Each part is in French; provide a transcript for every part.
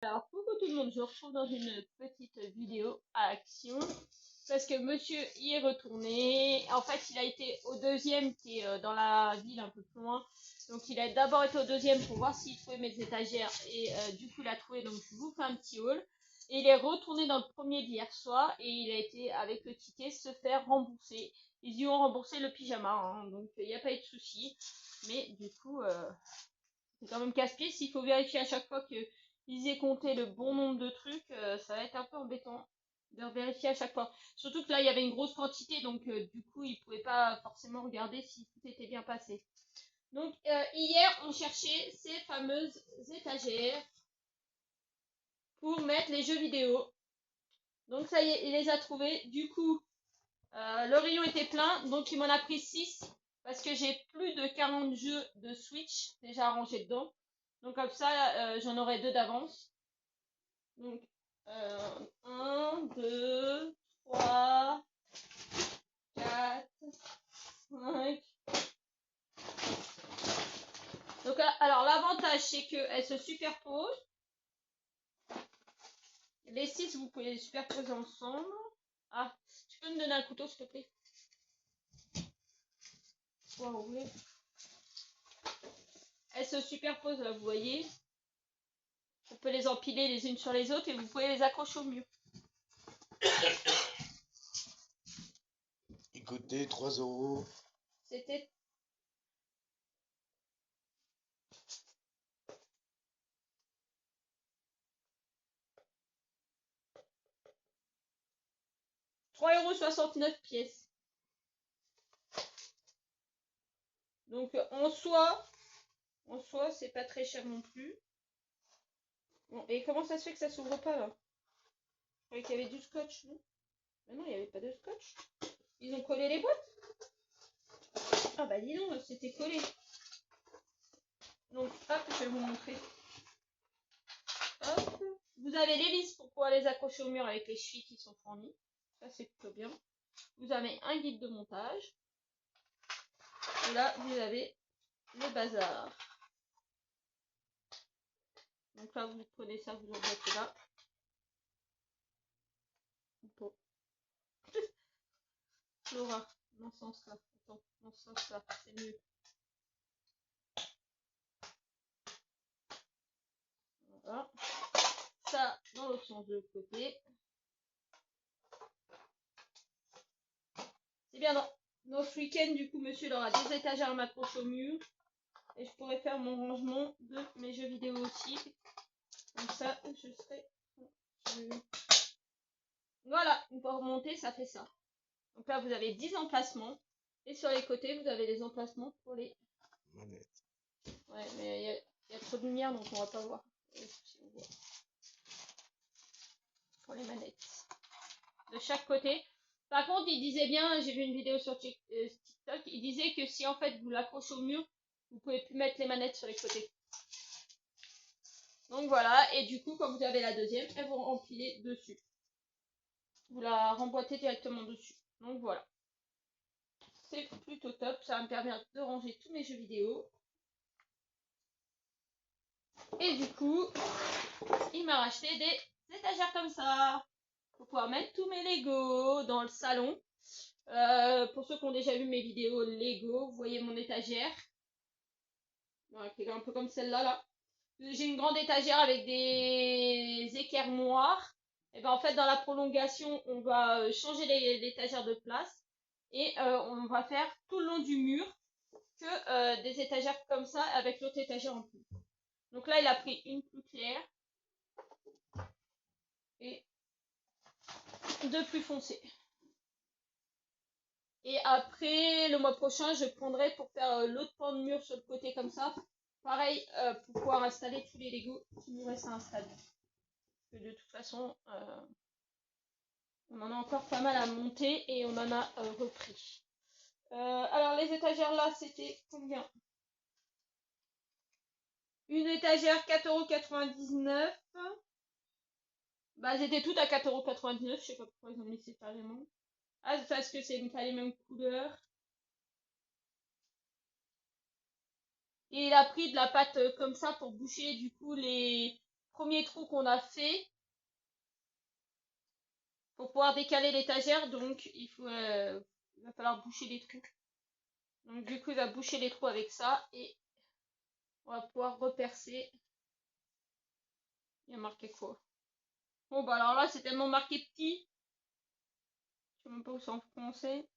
Alors, coucou tout le monde, je vous retrouve dans une petite vidéo à action. Parce que monsieur y est retourné. En fait, il a été au deuxième qui est dans la ville un peu plus loin. Donc, il a d'abord été au deuxième pour voir s'il trouvait mes étagères. Et du coup, il a trouvé. Donc, je vous fais un petit haul. Et il est retourné dans le premier d'hier soir. Et il a été, avec le ticket, se faire rembourser. Ils lui ont remboursé le pyjama. Hein, donc, il n'y a pas eu de souci. Mais du coup, c'est quand même casse-pied. S'il faut vérifier à chaque fois qu'ils aient compté le bon nombre de trucs, ça va être un peu embêtant de vérifier à chaque fois. Surtout que là, il y avait une grosse quantité, donc du coup, ils ne pouvaient pas forcément regarder si tout était bien passé. Donc, hier, on cherchait ces fameuses étagères pour mettre les jeux vidéo. Donc, ça y est, il les a trouvés. Du coup, le rayon était plein, donc il m'en a pris 6 parce que j'ai plus de 40 jeux de Switch déjà rangés dedans. Donc comme ça, j'en aurai 2 d'avance. Donc 1, 2, 3, 4, 5. Donc alors l'avantage c'est qu'elles se superposent. Les 6 vous pouvez les superposer ensemble. Ah, tu peux me donner un couteau s'il te plaît? Wow, oui. Elles se superposent là, vous voyez. On peut les empiler les unes sur les autres et vous pouvez les accrocher au mur. Écoutez, 3 €. C'était 3,69 € pièce. Donc en soi, c'est pas très cher non plus. Bon, et comment ça se fait que ça s'ouvre pas là? Je croyais qu'il y avait du scotch, non? Mais non, il n'y avait pas de scotch. Ils ont collé les boîtes? Ah bah dis donc, c'était collé. Donc hop, je vais vous montrer. Hop. Vous avez les vis pour pouvoir les accrocher au mur avec les chevilles qui sont fournies. Ça c'est plutôt bien. Vous avez un guide de montage. Et là, vous avez le bazar. Donc là, vous prenez ça, vous en mettez là. Bon. Laura, dans ce sens-là. Attends, dans ce sens-là, c'est mieux. Voilà. Ça, dans l'autre sens de l'autre côté. C'est bien, dans ce week-end, du coup, monsieur il aura des étagères à m'accrocher au mur. Et je pourrais faire mon rangement de mes jeux vidéo aussi. Comme ça, je serai... Voilà, une fois remonté, ça fait ça. Donc là, vous avez 10 emplacements. Et sur les côtés, vous avez les emplacements pour les Manette. Ouais, mais il y a trop de lumière, donc on va pas voir. Si on voit. Pour les manettes. De chaque côté. Par contre, il disait bien, j'ai vu une vidéo sur TikTok, il disait que si en fait vous l'accrochez au mur, vous pouvez plus mettre les manettes sur les côtés. Donc voilà, et du coup, quand vous avez la deuxième, elles vont empiler dessus. Vous la remboîtez directement dessus. Donc voilà. C'est plutôt top, ça va me permettre de ranger tous mes jeux vidéo. Et du coup, il m'a racheté des étagères comme ça. Pour pouvoir mettre tous mes Lego dans le salon. Pour ceux qui ont déjà vu mes vidéos Lego, vous voyez mon étagère. Voilà, qui est un peu comme celle-là, là. J'ai une grande étagère avec des équerres noirs. Et ben en fait, dans la prolongation, on va changer l'étagère de place. Et on va faire tout le long du mur que des étagères comme ça avec l'autre étagère en plus. Donc là, il a pris une plus claire. Et deux plus foncées. Et après, le mois prochain, je prendrai pour faire l'autre pan de mur sur le côté comme ça. Pareil, pour pouvoir installer tous les Lego qui nous restent à installer. Parce que de toute façon, on en a encore pas mal à monter et on en a repris. Alors, les étagères là, c'était combien? Une étagère 4,99 €. Bah, elles étaient toutes à 4,99 €. Je sais pas pourquoi ils ont mis séparément. Ah, c'est parce que c'est pas les mêmes couleurs. Et il a pris de la pâte comme ça pour boucher du coup les premier trou qu'on a fait pour pouvoir décaler l'étagère, donc il va falloir boucher les trous. Donc du coup il va boucher les trous avec ça et on va pouvoir repercer. Il y a marqué quoi? Bon bah alors là c'est tellement marqué petit, je sais même pas où c'est en français.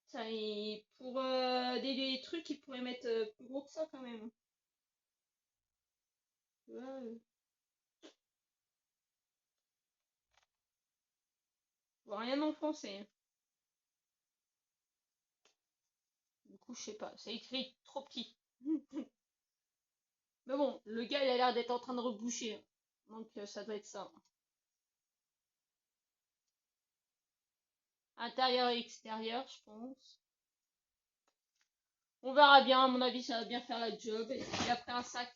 Ça, et pour des trucs ils pourraient mettre plus gros que ça quand même. Ouais. Je vois rien en français. Du coup, je sais pas. C'est écrit trop petit. Mais bon, le gars, il a l'air d'être en train de reboucher. Donc, ça doit être ça. Intérieur et extérieur, je pense. On verra bien. À mon avis, ça va bien faire la job. Et puis après, un sac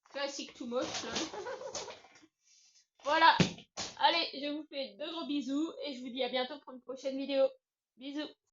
classique tout moche. Voilà. Allez, je vous fais de gros bisous. Et je vous dis à bientôt pour une prochaine vidéo. Bisous.